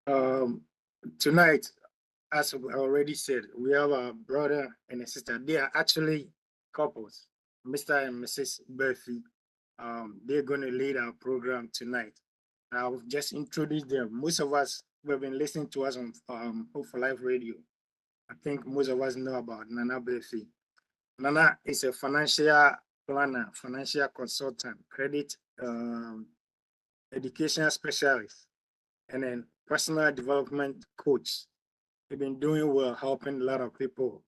Um, Tonight, as we already said, we have a brother and a sister. They are actually couples, Mr. and Mrs. Burfy. They're going to lead our program tonight. I'll just introduce them. Most of us who have been listening to us on Hope for Life Radio, I think most of us know about Nana Burfy. Nana is a financial planner, financial consultant, credit educational specialist, and then personal development coach. They've been doing well, helping a lot of people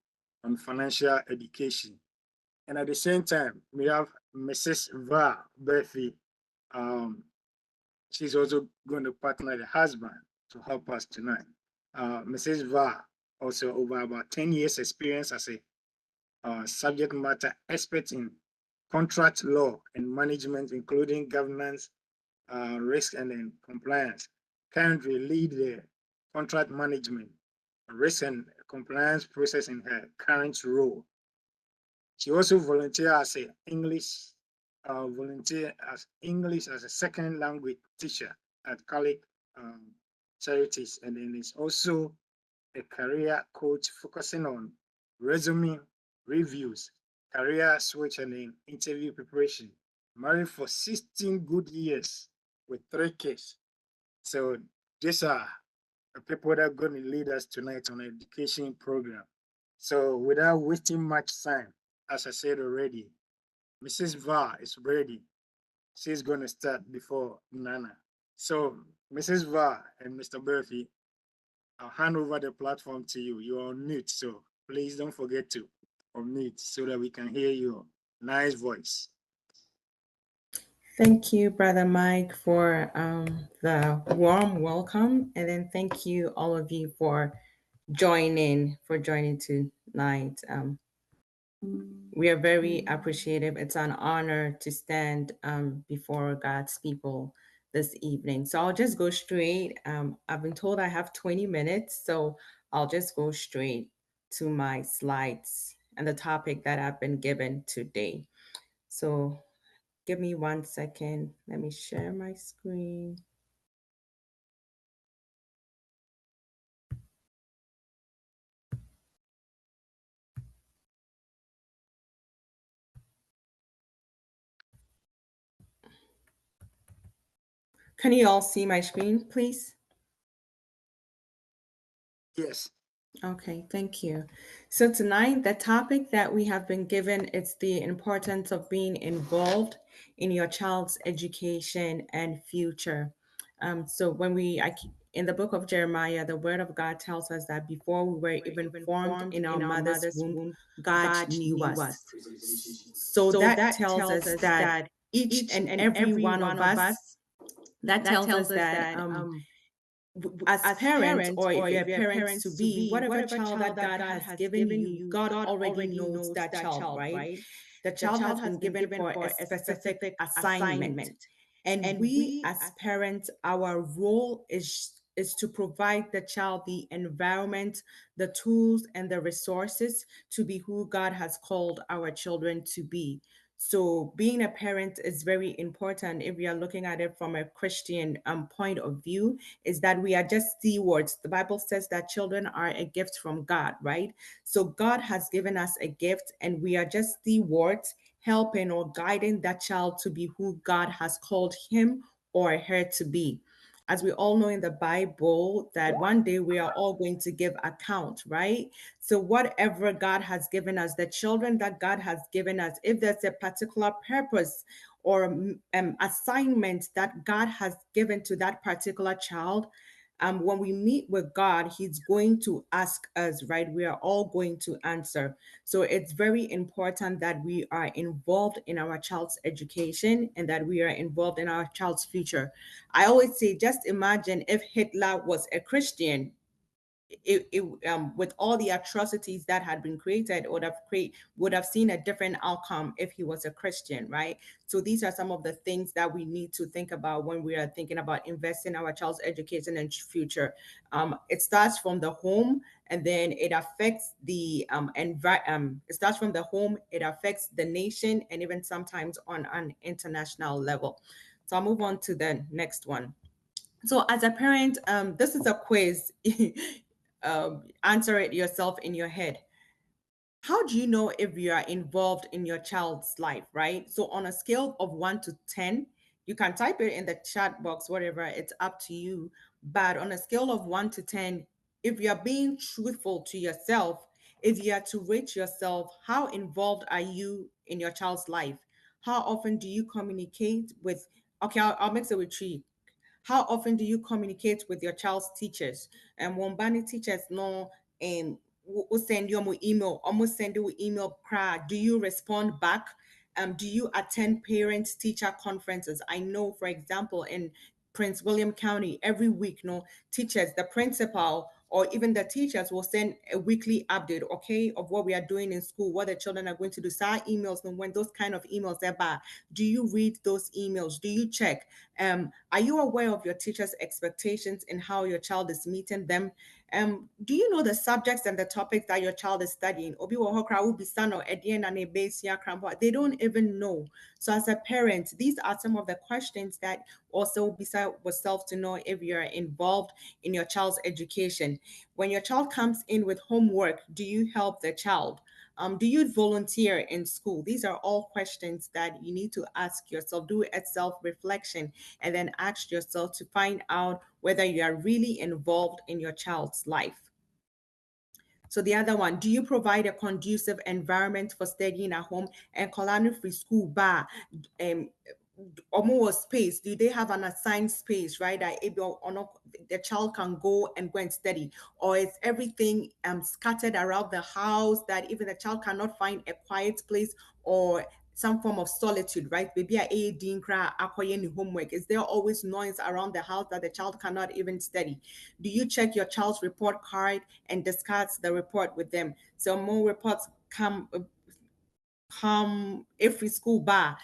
on financial education. And at the same time, we have Mrs. Va Berthy. Um, she's also going to partner the husband to help us tonight. Mrs. Va also over about 10 years experience as a subject matter expert in contract law and management, including governance, risk, and then compliance. Currently lead the contract management, risk, and compliance process in her current role. She also volunteer as English as a second language teacher at Catholic charities, and then is also a career coach focusing on resume reviews, career switch, and then interview preparation. Married for 16 good years with 3 kids. So these are the people that are going to lead us tonight on an education program. So without wasting much time, as I said already, Mrs. Va is ready. She's going to start before Nana. So Mrs. Va and Mr. Murphy, I'll hand over the platform to you. You're on mute, so please don't forget to unmute so that we can hear your nice voice. Thank you, Brother Mike, for the warm welcome, and then thank you all of you for joining tonight. We are very appreciative. It's an honor to stand before God's people this evening. So I'll just go straight. I've been told I have 20 minutes, so I'll just go straight to my slides and the topic that I've been given today. So give me 1 second. Let me share my screen. Can you all see my screen, please? Yes. Okay, thank you. So tonight, the topic that we have been given is the importance of being involved in your child's education and future. So when in the book of Jeremiah, the word of God tells us that before we were even formed in our mother's womb, God knew us. So that tells us that each and every one of us, that tells us that as parents, or if you're parents to be, whatever child that God has given you, God already knows that child, right? The child has been given for a specific assignment. And we as parents, our role is to provide the child the environment, the tools, and the resources to be who God has called our children to be. So being a parent is very important if we are looking at it from a Christian point of view, is that we are just stewards. The Bible says that children are a gift from God, right? So God has given us a gift, and we are just stewards helping or guiding that child to be who God has called him or her to be. As we all know in the Bible, that one day we are all going to give account, right? So, whatever God has given us, the children that God has given us, if there's a particular purpose or assignment that God has given to that particular child, when we meet with God, He's going to ask us, right? We are all going to answer. So it's very important that we are involved in our child's education and that we are involved in our child's future. I always say, just imagine if Hitler was a Christian, with all the atrocities that had been created, would have seen a different outcome if he was a Christian, right? So these are some of the things that we need to think about when we are thinking about investing in our child's education and future. It starts from the home, and then it affects it starts from the home, it affects the nation, and even sometimes on an international level. So I'll move on to the next one. So as a parent, this is a quiz. Answer it yourself in your head. How do you know if you are involved in your child's life, right? So on a scale of 1 to 10, you can type it in the chat box, whatever, it's up to you. But on a scale of 1 to 10, if you're being truthful to yourself, if you are to rate yourself, how involved are you in your child's life? How often do you communicate with, okay, I'll mix it with three. How often do you communicate with your child's teachers? And when teachers know, will send you an email, almost send you an email, do you respond back? Do you attend parents teacher conferences? I know, for example, in Prince William County, every week, no, teachers, the principal, or even the teachers will send a weekly update, okay, of what we are doing in school, what the children are going to do. So our emails, and when those kind of emails are back, do you read those emails? Do you check? Are you aware of your teacher's expectations and how your child is meeting them? Do you know the subjects and the topics that your child is studying? Obi wɔ hɔ koraa wobisa no ɛdeɛn na ne ɛbɛsua koraa they don't even know. So as a parent, these are some of the questions that also beside yourself to know if you're involved in your child's education. When your child comes in with homework, do you help the child? Do you volunteer in school? These are all questions that you need to ask yourself. Do a self reflection and then ask yourself to find out whether you are really involved in your child's life. So the other one, do you provide a conducive environment for studying at home and Colano Free School Bar? Um, or more space, do they have an assigned space, right, that able or not the child can go and study, or is everything scattered around the house that even the child cannot find a quiet place or some form of solitude, right? Maybe a dinkra akoye homework. Is there always noise around the house that the child cannot even study? Do you check your child's report card and discuss the report with them? So more reports come every school bar.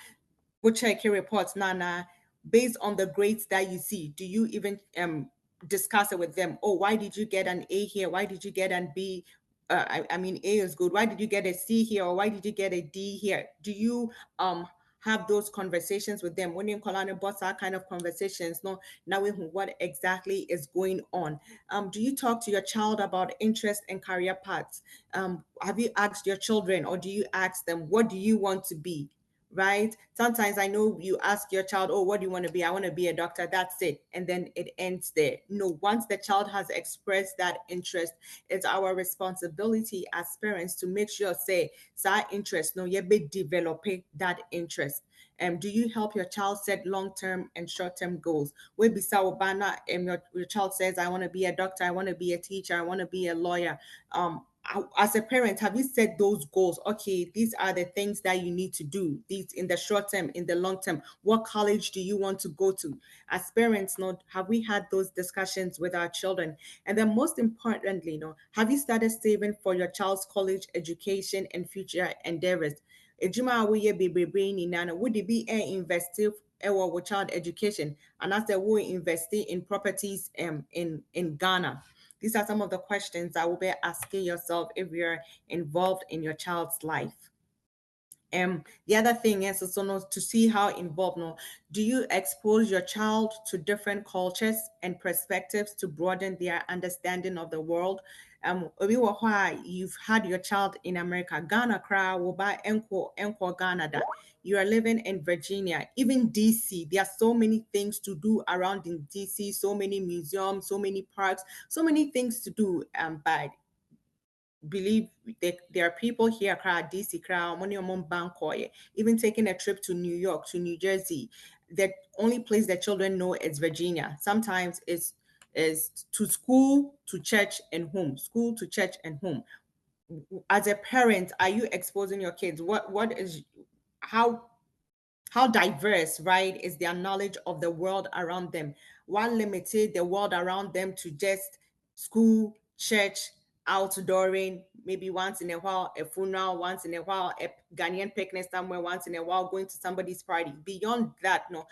Go check your reports, Nana, based on the grades that you see. Do you even discuss it with them? Oh, why did you get an A here? Why did you get an B? I mean, A is good. Why did you get a C here? Or why did you get a D here? Do you have those conversations with them? When you call on a boss, that kind of conversations, no, knowing what exactly is going on. Do you talk to your child about interest and career paths? Have you asked your children, or do you ask them, what do you want to be? Right? Sometimes I know you ask your child, oh, what do you want to be? I want to be a doctor. That's it. And then it ends there. No, once the child has expressed that interest, it's our responsibility as parents to make sure, say, that interest, no, you be developing that interest. Do you help your child set long-term and short-term goals? Where your child says, I want to be a doctor, I want to be a teacher, I want to be a lawyer. As a parent, have you set those goals? Okay, these are the things that you need to do. These in the short term, in the long term. What college do you want to go to? As parents, have we had those discussions with our children? And then most importantly, have you started saving for your child's college education and future endeavors? Ejuma awoye bebrebe nyinaa would it be invest with child education, and as they will invest in properties in Ghana? These are some of the questions that will be asking yourself if you're involved in your child's life. The other thing is also to see how involved. No, do you expose your child to different cultures and perspectives to broaden their understanding of the world? You've had your child in America, Ghana, enko Ghana. You are living in Virginia, even DC. There are so many things to do around in DC. So many museums, so many parks, so many things to do. But believe there are people here, DC, money on Bankoye, even taking a trip to New York, to New Jersey. The only place that children know is Virginia. Sometimes it's is to school, to church, and home. School to church and home. As a parent, are you exposing your kids? What is how diverse, right, is their knowledge of the world around them? What limited the world around them to just school, church, outdooring, maybe once in a while a funeral, once in a while a Ghanaian picnic somewhere, once in a while going to somebody's party. Beyond that, no,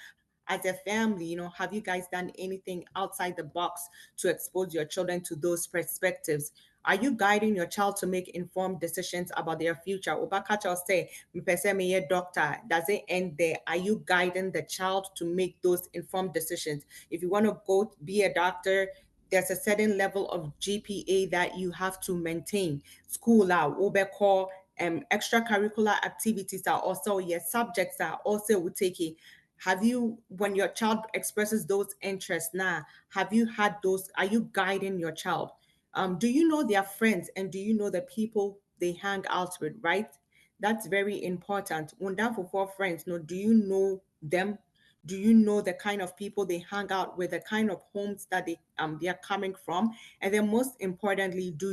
as a family, have you guys done anything outside the box to expose your children to those perspectives? Are you guiding your child to make informed decisions about their future? Obakacha say, "Mpese me doctor." Does it end there? Are you guiding the child to make those informed decisions? If you want to go be a doctor, there's a certain level of GPA that you have to maintain. School out, obeko, extracurricular activities are also, yes, subjects are also will take it. Have you, when your child expresses those interests now, have you had those, are you guiding your child? Do you know their friends and do you know the people they hang out with, right? That's very important. When down for four friends, no, do you know them? Do you know the kind of people they hang out with, the kind of homes that they are coming from? And then most importantly, do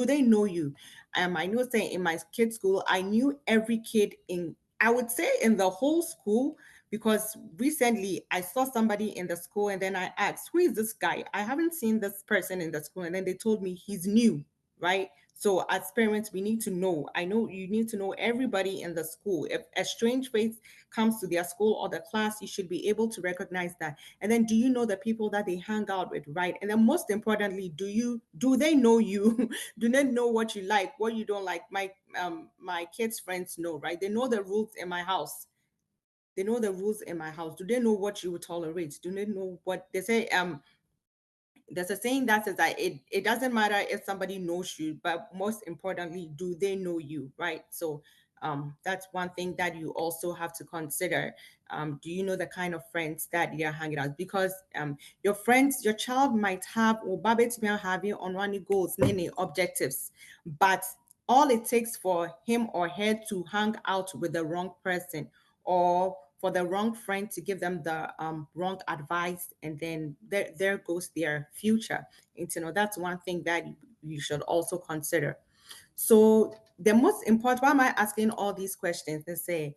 they know you? I know saying in my kid's school, I knew every kid in, I would say in the whole school, because recently I saw somebody in the school and then I asked, who is this guy? I haven't seen this person in the school. And then they told me he's new, right? So as parents, we need to know. I know you need to know everybody in the school. If a strange face comes to their school or the class, you should be able to recognize that. And then do you know the people that they hang out with, right? And then most importantly, do they know you? Do they know what you like, what you don't like? My kids' friends know, right? They know the rules in my house. They know the rules in my house. Do they know what you would tolerate? Do they know what they say? There's a saying that says that it doesn't matter if somebody knows you, but most importantly, do they know you, right? So that's one thing that you also have to consider. Do you know the kind of friends that you're hanging out? Because your friends, your child might have or babet having on one goals, many objectives, but all it takes for him or her to hang out with the wrong person or for the wrong friend to give them the wrong advice, and then there goes their future. And that's one thing that you should also consider. So the most important, why am I asking all these questions? They say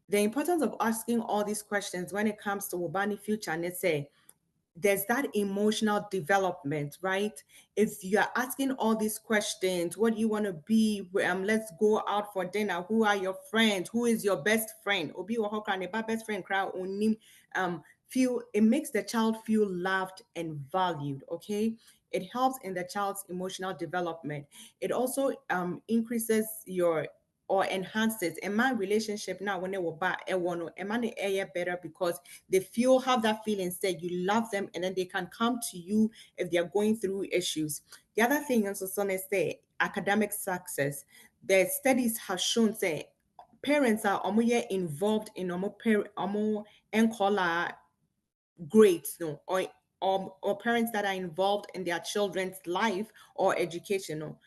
the importance of asking all these questions when it comes to Wobani future, and they say there's that emotional development, right? If you're asking all these questions, what do you want to be? Let's go out for dinner. Who are your friends? Who is your best friend? Obi wa hokra ne ba best friend crowd onim. Feel it makes the child feel loved and valued. Okay, it helps in the child's emotional development. It also increases your or enhances and my relationship now when they were back better because they feel have that feeling said you love them and then they can come to you if they're going through issues. The other thing is also say academic success. The studies have shown say parents are involved in grades, no, or parents that are involved in their children's life or education, no.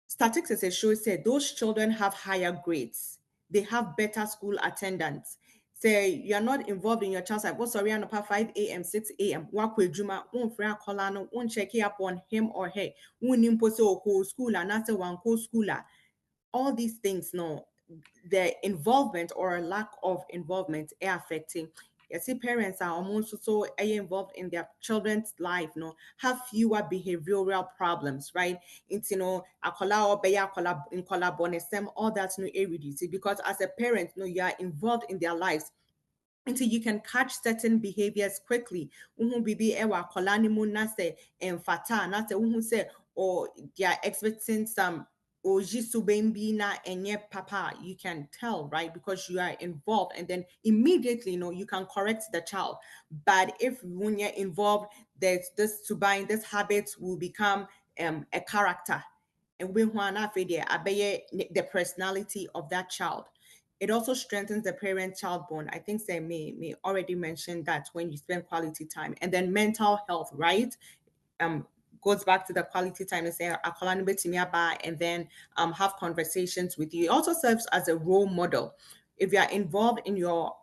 Statistics show say those children have higher grades. They have better school attendance. Say you're not involved in your child's life. What's sorry, 5 a.m., 6 a.m. Work with Juma, won't free colano, won't check up on him or her, won't impose school and not one co schooler. All these things, no, the involvement or lack of involvement are affecting. You see, parents are almost so involved in their children's life, no, have fewer behavioral problems, right? It's akola or beya akola in bonesem, all that's no reduce because as a parent, no, you are involved in their lives until you can catch certain behaviors quickly. Bibi ewa kolani mu na se emfata na se se or they are expecting some or jisubembi na enye papa. You can tell, right? Because you are involved, and then immediately, you can correct the child. But if when you're involved, there's this subine, this habit will become a character. And when the personality of that child. It also strengthens the parent-child bond. I think they may already mentioned that when you spend quality time. And then mental health, right? Um, goes back to the quality time and say "Akola no betumi aba," and then have conversations with you. It also serves as a role model. If you are involved in your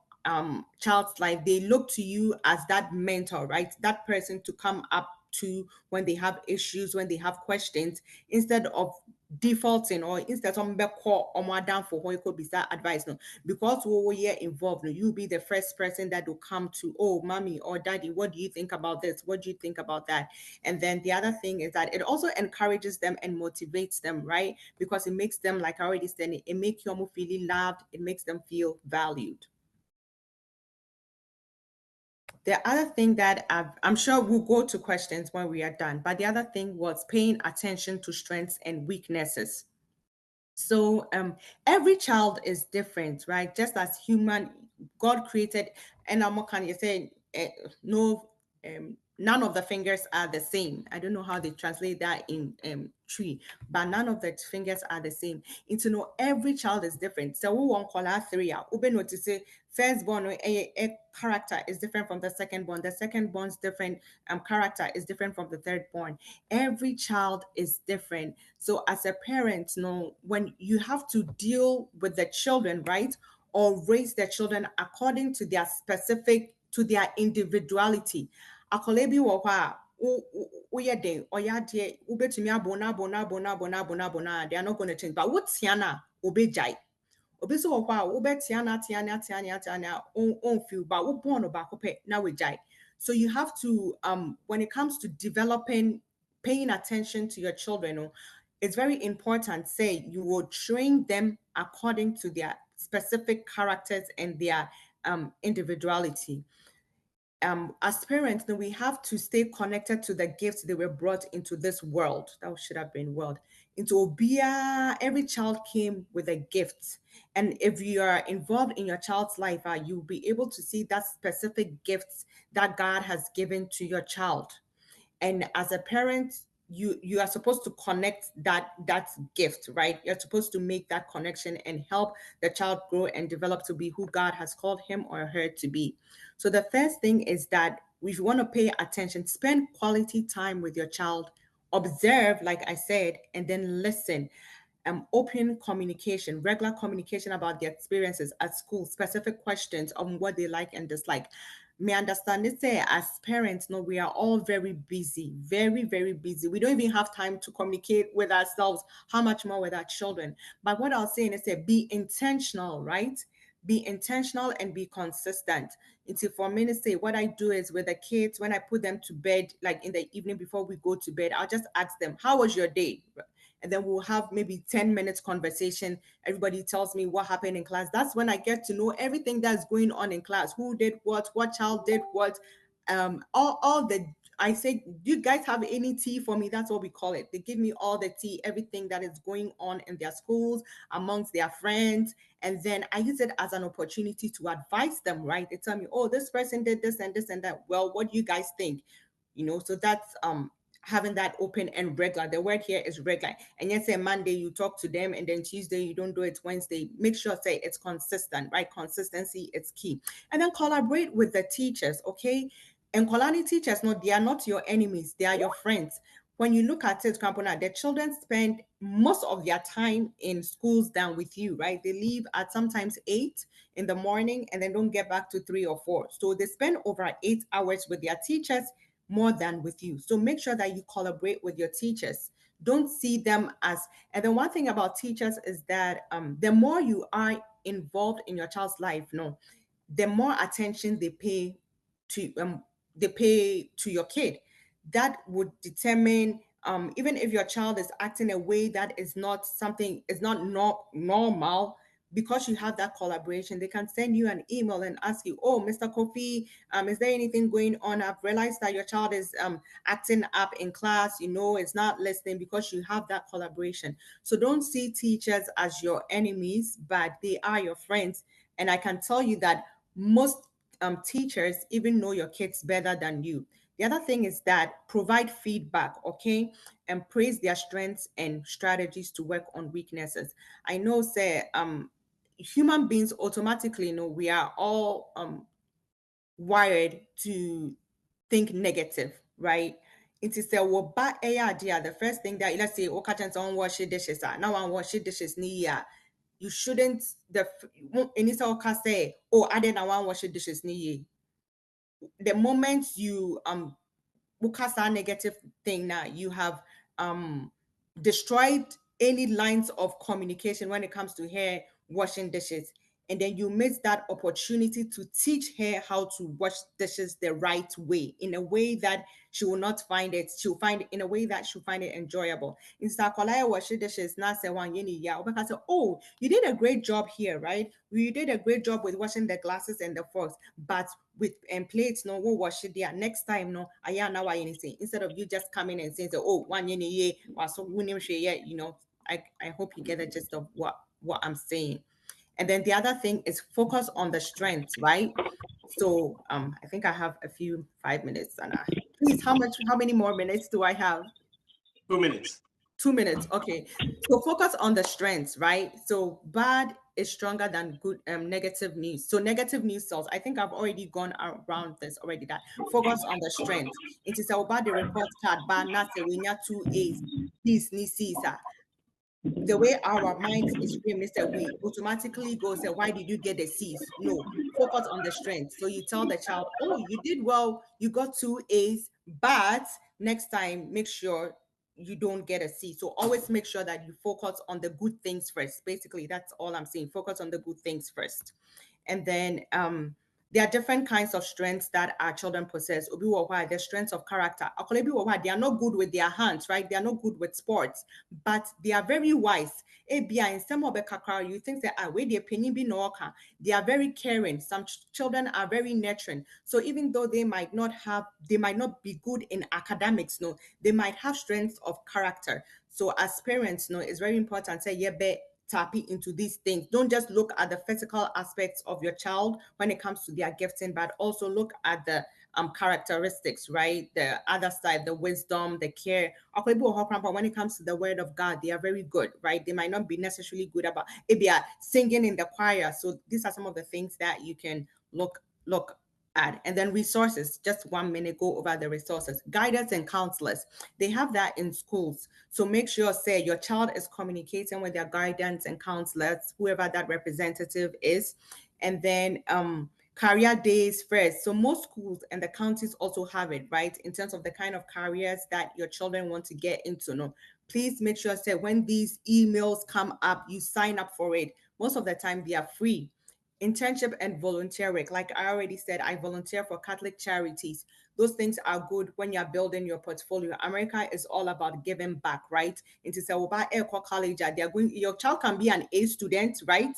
child's life, they look to you as that mentor, right? That person to come up to when they have issues, when they have questions, instead of defaulting or instead of call or more down for what it could be that advice. No, because we are involved, no, you'll be the first person that will come to, oh, mommy or daddy, what do you think about this? What do you think about that? And then the other thing is that it also encourages them and motivates them, right? Because it makes them, like I already said, it makes them feel loved, it makes them feel valued. The other thing that I'm sure we'll go to questions when we are done, but the other thing was paying attention to strengths and weaknesses. So every child is different, right? Just as human, God created, and I'm can you say no, none of the fingers are the same. I don't know how they translate that in tree, but none of the fingers are the same. And to know every child is different. So we won't call our three out. Ube notice say firstborn a character is different from the secondborn. The secondborn's different character is different from the thirdborn. Every child is different. So as a parent, no, when you have to deal with the children, right, or raise their children according to their specific, to their individuality. Akwadaa bi wɔ hɔ a woyɛ den ɔyɛ adeɛ wobɛtumi abɔ no abɔ no abɔ no abɔ no abɔ no abɔ no a they are not going to change, but wotia no a obɛgyae. Obi nso wɔ hɔ a wobɛtia no atia no atia no atia no a ɔmfiw, but wobɔɔ no baako pɛ na wagyae. So you have to when it comes to developing, paying attention to your children, it's very important, say you will train them according to their specific characters and their individuality. As parents, then we have to stay connected to the gifts they were brought into this world. That should have been world. Into Obia, every child came with a gift. And if you are involved in your child's life, you'll be able to see that specific gifts that God has given to your child. And as a parent, you are supposed to connect that gift, right? You're supposed to make that connection and help the child grow and develop to be who God has called him or her to be. So the first thing is that if you want to pay attention, spend quality time with your child, observe, like I said, and then listen. Open communication, regular communication about their experiences at school, specific questions on what they like and dislike. May understand it, say as parents, no, we are all very busy, very, very busy. We don't even have time to communicate with ourselves, how much more with our children. But what I'll say is say be intentional, right? Be intentional and be consistent. It's for me to say what I do is with the kids, when I put them to bed, like in the evening before we go to bed, I'll just ask them, how was your day? And then we'll have maybe 10 minutes conversation. Everybody tells me what happened in class. That's when I get to know everything that's going on in class, who did what child did what, all the, I say, do you guys have any tea for me? That's what we call it. They give me all the tea, everything that is going on in their schools, amongst their friends. And then I use it as an opportunity to advise them, right? They tell me, oh, this person did this and this and that. Well, what do you guys think? So that's having that open and regular. The word here is regular. And yes, say Monday you talk to them, and then Tuesday you don't do it. Wednesday, make sure say it's consistent, right? Consistency is key. And then collaborate with the teachers, okay? And quality teachers, no, they are not your enemies, they are your friends. When you look at it, Kampona, the children spend most of their time in schools than with you, right? They leave at sometimes 8 in the morning and then don't get back to 3 or 4. So they spend over 8 hours with their teachers more than with you. So make sure that you collaborate with your teachers. Don't see them as, and then one thing about teachers is that the more you are involved in your child's life, no, the more attention they pay to your kid. That would determine even if your child is acting a way that is not something, is not normal, because you have that collaboration, they can send you an email and ask you, oh, Mr. Kofi, is there anything going on? I've realized that your child is acting up in class, it's not listening, because you have that collaboration. So don't see teachers as your enemies, but they are your friends. And I can tell you that most teachers even know your kids better than you. The other thing is that provide feedback, okay, and praise their strengths and strategies to work on weaknesses. I know, say, human beings automatically, we are all wired to think negative, right? It is a bad idea. The first thing that, let's say, okay, someone wash your dishes, now I wash your dishes, you shouldn't, initial say, oh, I didn't want wash your dishes, the moment you cast that negative thing, now you have um destroyed any lines of communication when it comes to hair washing dishes. and then you miss that opportunity to teach her how to wash dishes the right way, in a way that she will not find it, she'll find it in a way that she'll find it enjoyable. Instead of wash dishes, now say one yeni ya, because say, oh, you did a great job here, right? You did a great job with washing the glasses and the forks, but with plates, no, we'll wash it there. Next time, no, I now anything. Instead of you just coming and saying, oh, one yeni ye, so you know, I hope you get the gist of what I'm saying. And then the other thing is focus on the strengths, right? So I think I have a few 5 minutes, and please, how many more minutes do I have? 2 minutes. 2 minutes, okay. So focus on the strengths, right? So bad is stronger than good negative news. So negative news sells. I think I've already gone around this already. That focus on the strength. It is about the report card, but not say we need 2 A's. This ni Caesar, the way our minds is framed is that we automatically go say, why did you get the C's? No, focus on the strength. So you tell the child, oh, you did well, you got 2 A's, but next time make sure you don't get a C. So always make sure that you focus on the good things first. Basically, that's all I'm saying. Focus on the good things first. And then there are different kinds of strengths that our children possess. Obi wo hɔ a, the strengths of character. Akwadaa bi wɔ hɔ a, they are not good with their hands, right? They are not good with sports, but they are very wise. Ebia in some of the kakra, you think that where they penny be no oka. They are very caring. Some children are very nurturing. So even though they might not be good in academics, no, they might have strengths of character. So as parents, no, it's very important. Say, yeah, tapping into these things. Don't just look at the physical aspects of your child when it comes to their gifting, but also look at the characteristics, right? The other side, the wisdom, the care. When it comes to the word of God, they are very good, right? They might not be necessarily good about maybe singing in the choir. So these are some of the things that you can look at. And then resources, just 1 minute, go over the resources. Guidance and counselors, they have that in schools. So make sure, say, your child is communicating with their guidance and counselors, whoever that representative is. And then career days first. So most schools and the counties also have it, right? In terms of the kind of careers that your children want to get into. No, please make sure, say, when these emails come up, you sign up for it. Most of the time they are free. Internship and volunteer work, like I already said, I volunteer for Catholic charities. Those things are good when you're building your portfolio. America is all about giving back, right? Into say college, they're going, your child can be an A student, right?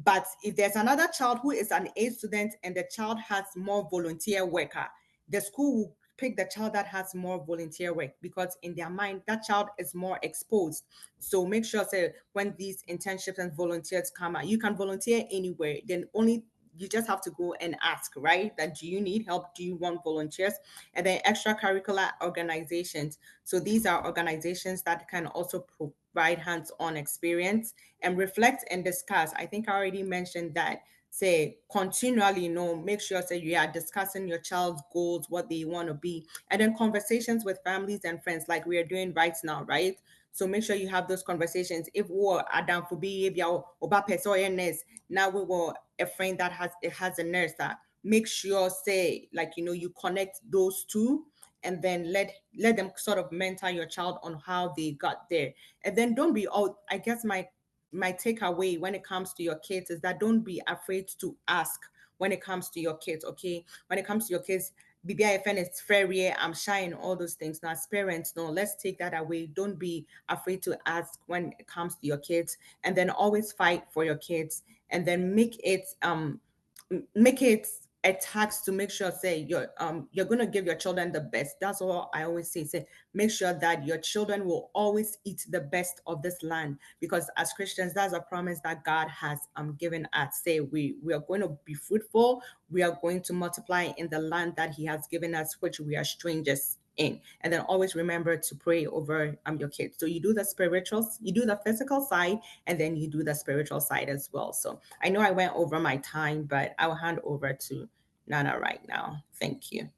But if there's another child who is an A student and the child has more volunteer worker, the school will pick the child that has more volunteer work, because in their mind that child is more exposed. So make sure, say, when these internships and volunteers come out, you can volunteer anywhere. Then only you just have to go and ask, right? That do you need help? Do you want volunteers? And then extracurricular organizations. So these are organizations that can also provide hands-on experience and reflect and discuss. I think I already mentioned that. Say continually, make sure, say, you are discussing your child's goals, what they want to be, and then conversations with families and friends, like we are doing right now, right? So make sure you have those conversations. If we Adam for be oba nurse, now we were a friend that has a nurse, that make sure, say, like, you connect those two, and then let them sort of mentor your child on how they got there. And then don't be all, I guess my takeaway when it comes to your kids is that don't be afraid to ask when it comes to your kids, okay? When it comes to your kids, BBIFN is fair, I'm shy, and all those things. Now, as parents, no, let's take that away. Don't be afraid to ask when it comes to your kids, and then always fight for your kids, and then make it a tax to make sure, say, you're going to give your children the best. That's all I always say, make sure that your children will always eat the best of this land, because as Christians, that's a promise that God has given us. Say, we are going to be fruitful, we are going to multiply in the land that he has given us, which we are strangers in. And then always remember to pray over your kids. So you do the spirituals, you do the physical side, and then you do the spiritual side as well. So I know I went over my time, but I will hand over to Nana right now. Thank you.